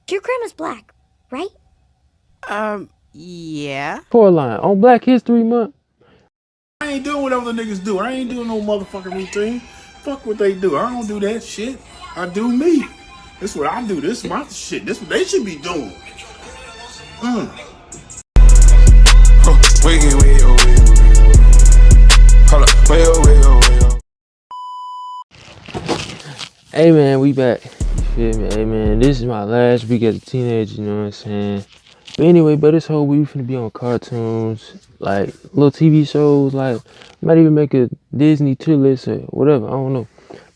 Your grandma's black, right? Yeah. Coraline, on Black History Month. I ain't doing what other niggas do. I ain't doing no motherfucking routine. Fuck what they do. I don't do that shit. I do me. This is what I do. This is my shit. This is what they should be doing. Wait. Hold up. Wait. Hey man, we back. You feel me? Hey man, this is my last week as a teenager, you know what I'm saying? But anyway, this whole week finna be on cartoons, like little TV shows, like might even make a Disney tier list or whatever, I don't know.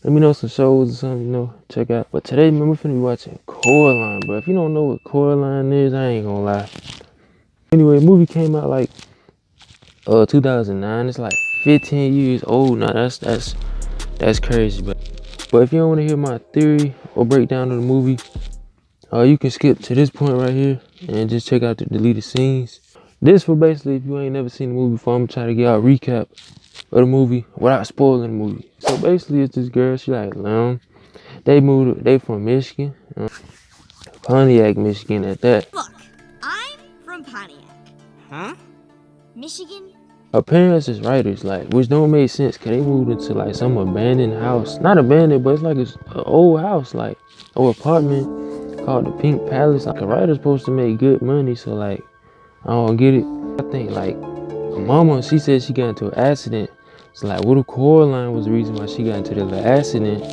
Let me know some shows or something, you know, check out. But today, man, we're finna be watching Coraline, bro. If you don't know what Coraline is, I ain't gonna lie. Anyway, the movie came out like 2009. It's like 15 years old now. That's crazy, but if you don't want to hear my theory or breakdown of the movie, you can skip to this point right here and just check out the deleted scenes. This for basically if you ain't never seen the movie before, I'm trying to get out a recap of the movie without spoiling the movie. So basically it's this girl, she like they from Michigan, Pontiac, Michigan at that. Look, I'm from Pontiac. Huh? Michigan? Her parents is writers, like, which don't make sense, cause they moved into like some abandoned house. Not abandoned, but it's like it's an old house, like, or apartment called the Pink Palace. Like, a writer's supposed to make good money, so like, I don't get it. I think like, mama, she said she got into an accident. So like, what if Coraline was the reason why she got into the little accident,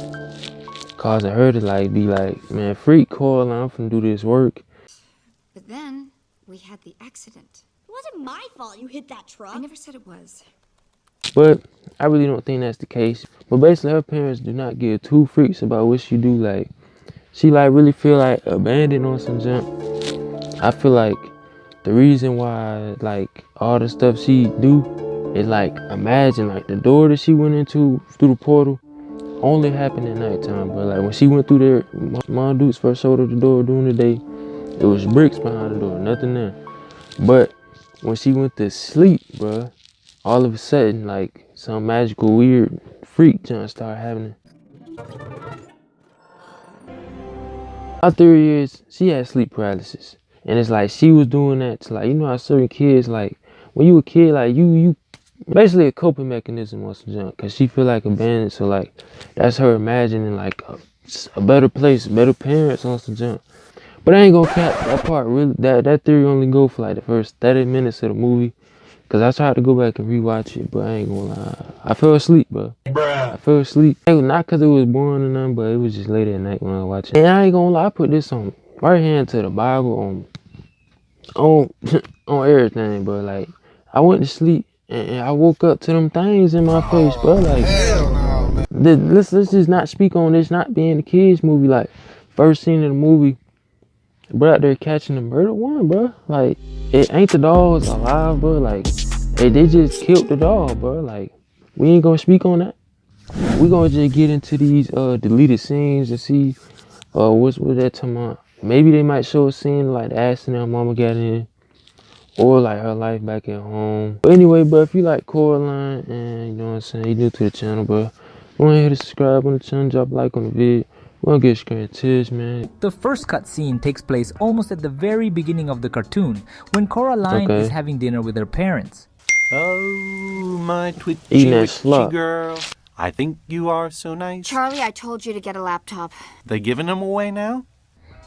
causing her to like be like, man, freak Coraline, I'm finna do this work. But then we had the accident. It wasn't my fault you hit that truck. I never said it was. But I really don't think that's the case. But basically her parents do not give two freaks about what she do. Like, she like really feel like abandoned on some jump. I feel like the reason why like all the stuff she do is like, imagine like the door that she went into through the portal only happened at nighttime, but like when she went through there, Mom Dukes first showed her the door during the day, it was bricks behind the door, nothing there. But when she went to sleep, bruh, all of a sudden, like, some magical, weird freak junk started happening. My theory is she had sleep paralysis. And it's like she was doing that to, like, you know how certain kids, like, when you a kid, like, you basically a coping mechanism or some junk. Because she feel like abandoned, so, like, that's her imagining, like, a better place, better parents on some junk. But I ain't gonna cap that part. Really, that theory only go for like the first 30 minutes of the movie, cause I tried to go back and rewatch it, but I ain't gonna lie, I fell asleep, bro. I fell asleep. Not cause it was boring or nothing, but it was just late at night when I watched it. And I ain't gonna lie, I put this on right hand to the Bible on everything, bro. Like, I went to sleep and I woke up to them things in my face, bro. Like, let's just not speak on this not being a kids movie. Like, first scene of the movie, bro out there catching the murdered one, bro. Like, it ain't the dogs alive, bro. Like, they just killed the dog, bro. Like, we ain't gonna speak on that. We gonna just get into these deleted scenes and see what's that talking about. Maybe they might show a scene like the accident her mama got in, or like her life back at home. But anyway, bro, if you like Coraline and you know what I'm saying, you new to the channel, bro, go ahead and subscribe on the channel, drop a like on the video. We're gonna get straight to this, man. The first cutscene takes place almost at the very beginning of the cartoon, when Coraline is having dinner with her parents. Oh, my twitchy girl. I think you are so nice. Charlie, I told you to get a laptop. They giving them away now?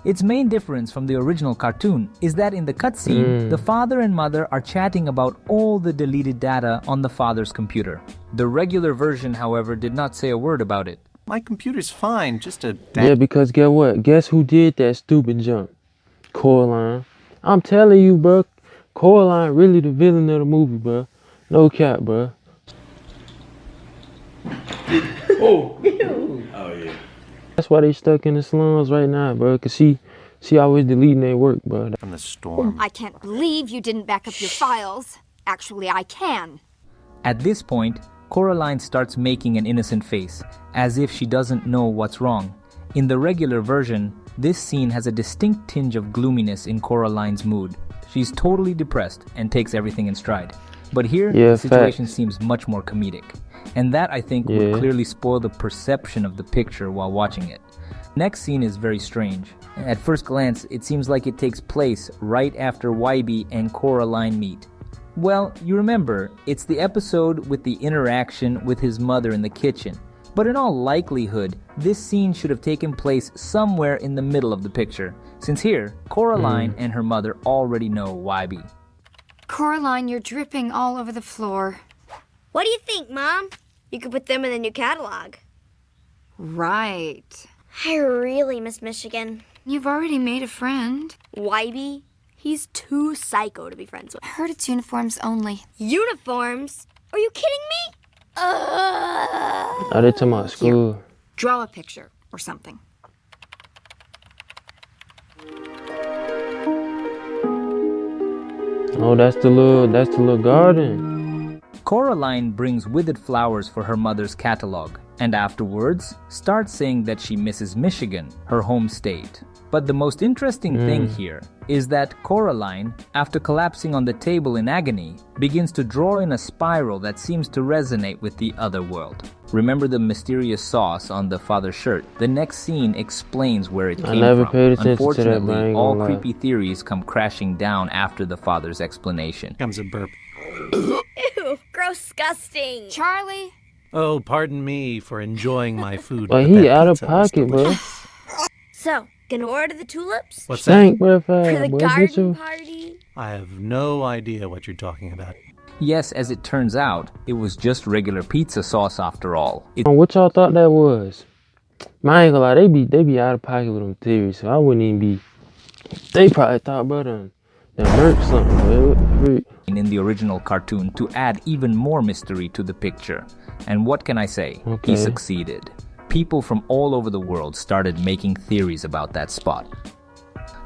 Its main difference from the original cartoon is that in the cutscene, the father and mother are chatting about all the deleted data on the father's computer. The regular version, however, did not say a word about it. My computer's fine, just a... Yeah, because guess what? Guess who did that stupid jump? Coraline. I'm telling you, bro. Coraline really the villain of the movie, bro. No cap, bro. Oh yeah. That's why they stuck in the slums right now, bro. Cause she always deleting their work, bro. From the storm. I can't believe you didn't back up your files. Actually, I can. At this point, Coraline starts making an innocent face, as if she doesn't know what's wrong. In the regular version, this scene has a distinct tinge of gloominess in Coraline's mood. She's totally depressed and takes everything in stride. But here, the situation seems much more comedic. And that, I think, would clearly spoil the perception of the picture while watching it. Next scene is very strange. At first glance, it seems like it takes place right after Wybie and Coraline meet. Well, you remember, it's the episode with the interaction with his mother in the kitchen. But in all likelihood, this scene should have taken place somewhere in the middle of the picture, since here, Coraline and her mother already know Wybie. Coraline, you're dripping all over the floor. What do you think, Mom? You could put them in the new catalog. Right. I really miss Michigan. You've already made a friend. Wybie? He's too psycho to be friends with. I heard it's uniforms only. Uniforms? Are you kidding me? Oh, they talking about school. Draw a picture or something. Oh, that's the little garden. Coraline brings withered flowers for her mother's catalog, and afterwards starts saying that she misses Michigan, her home state. But the most interesting thing here is that Coraline, after collapsing on the table in agony, begins to draw in a spiral that seems to resonate with the other world. Remember the mysterious sauce on the father's shirt? The next scene explains where it came never from. paid attention to that, Unfortunately, but I ain't all gonna lie. creepy theories come crashing down after the father's explanation. Comes a burp. Ew, gross-gusting. Charlie? Oh, pardon me for enjoying my food. But but he that out of pizza was pocket, bro. delicious. So, gonna order the tulips? What's that? Stank, bro, For the boy. garden party? I have no idea what you're talking about. Yes, as it turns out, it was just regular pizza sauce after all. What y'all thought that was? I ain't gonna lie, they be out of pocket with them theories, so I wouldn't even be. They probably thought about them merch something, bro. What the freak? In the original cartoon to add even more mystery to the picture. And what can I say? Okay. He succeeded. People from all over the world started making theories about that spot.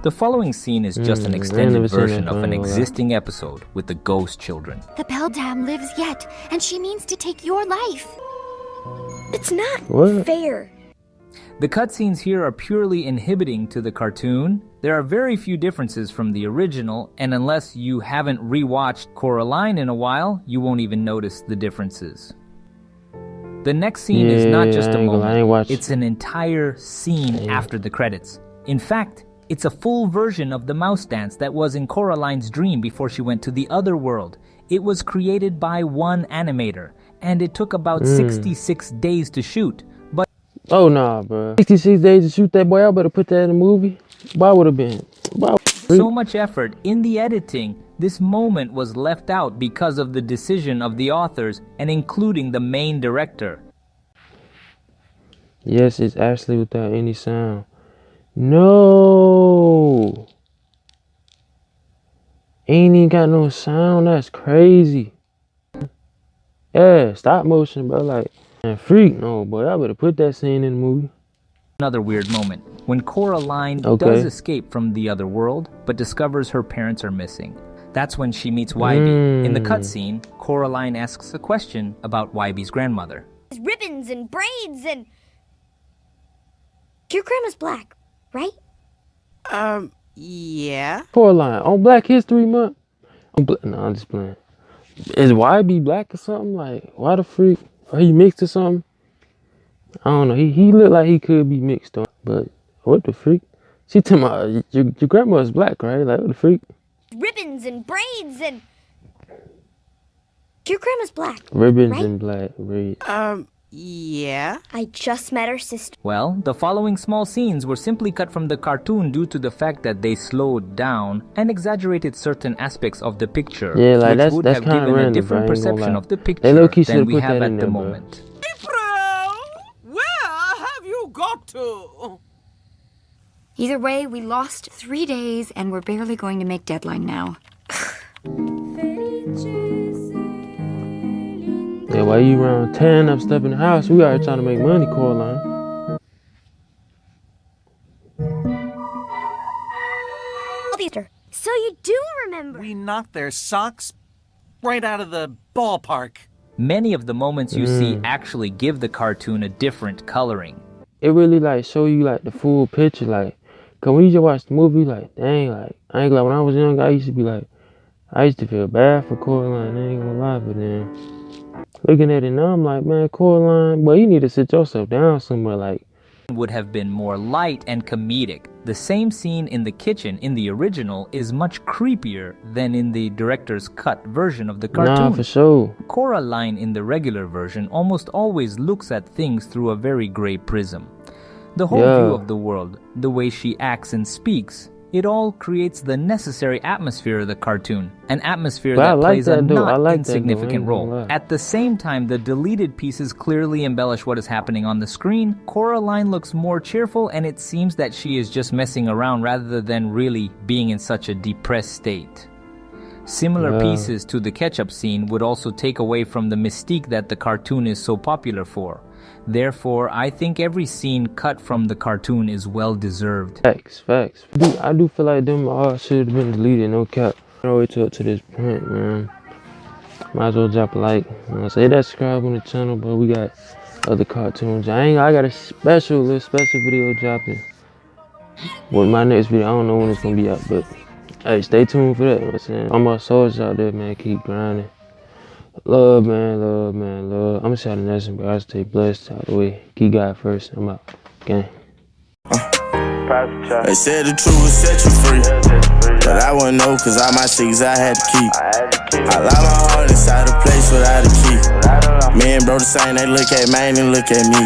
The following scene is just an I extended never seen version that, of I an ain't gonna lie. existing episode with the ghost children. The Beldam lives yet, and she means to take your life. It's not What? fair. The cutscenes here are purely inhibiting to the cartoon. There are very few differences from the original, and unless you haven't rewatched Coraline in a while, you won't even notice the differences. The next scene is not just Yeah, a I ain't gonna lie, I ain't moment, watched- it's an entire scene after the credits. In fact, it's a full version of the mouse dance that was in Coraline's dream before she went to the other world. It was created by one animator, and it took about 66 days to shoot. But Oh, nah, bro. 66 days to shoot that boy. I better put that in a movie. Why would have been? Why? so much effort in the editing, this moment was left out because of the decision of the authors and including the main director. Yes, it's Ashley without any sound. No. Ain't even got no sound. That's crazy. Yeah, stop motion, bro. Like, man, freak. No, boy. I better put that scene in the movie. Another weird moment, when Coraline Okay. does escape from the other world, but discovers her parents are missing. That's when she meets Wybie. In the cutscene, Coraline asks a question about Wybie's grandmother. Ribbons and braids and... Your grandma's black, right? Yeah. Coraline, on Black History Month. No, I'm just playing. Is YB black or something? Like, why the freak? Or he mixed or something? I don't know. He looked like he could be mixed though. But what the freak? She talking about your grandma's black, right? Like, what the freak? Ribbons and braids and... Your grandma's black, Ribbons right? and black red. Yeah. I just met her sister. Well, the following small scenes were simply cut from the cartoon due to the fact that they slowed down and exaggerated certain aspects of the picture, Yeah, like, which that's would have kinda given random, a different bro, I ain't gonna perception lie. of the They picture low-key than should've we put have that in at there, the bro. moment. April! Where have you got to? Either way, we lost 3 days, and we're barely going to make deadline now. Yeah, while you around tearing up stuff in the house, we out here trying to make money, Coraline. Easter. So you do remember. We knocked their socks right out of the ballpark. Many of the moments you see actually give the cartoon a different coloring. It really like show you like the full picture. Like, cause when you just watch the movie, like, dang, like, I ain't gonna lie, when I was young, I used to be like, I used to feel bad for Coraline, I ain't gonna lie, but then looking at it now, I'm like, man, Coraline, boy, you need to sit yourself down somewhere. Like, would have been more light and comedic. The same scene in the kitchen in the original is much creepier than in the director's cut version of the cartoon. Nah, for sure. Coraline in the regular version almost always looks at things through a very gray prism. The whole view of the world, the way she acts and speaks, it all creates the necessary atmosphere of the cartoon, an atmosphere that plays a not insignificant role. At the same time, the deleted pieces clearly embellish what is happening on the screen. Coraline looks more cheerful, and it seems that she is just messing around rather than really being in such a depressed state. Similar pieces to the ketchup scene would also take away from the mystique that the cartoon is so popular for. Therefore, I think every scene cut from the cartoon is well deserved. Facts. I do feel like them all should have been deleted, no cap. All the way to this point, man. Might as well drop a like. Say that, subscribe on the channel, but we got other cartoons. I got a special video dropping with my next video. I don't know when it's gonna be out, but hey, stay tuned for that. You know what I'm saying? All my soldiers out there, man, keep grinding. Love, man, love. I'm gonna shout the next one, bro. I stay blessed out the way. Keep God first. I'm out. Gang. They said the truth will set you free, but I wouldn't know cause all my secrets I had to keep. I lock my heart inside a place without a key. Me and bro the same, they look at man and look at me.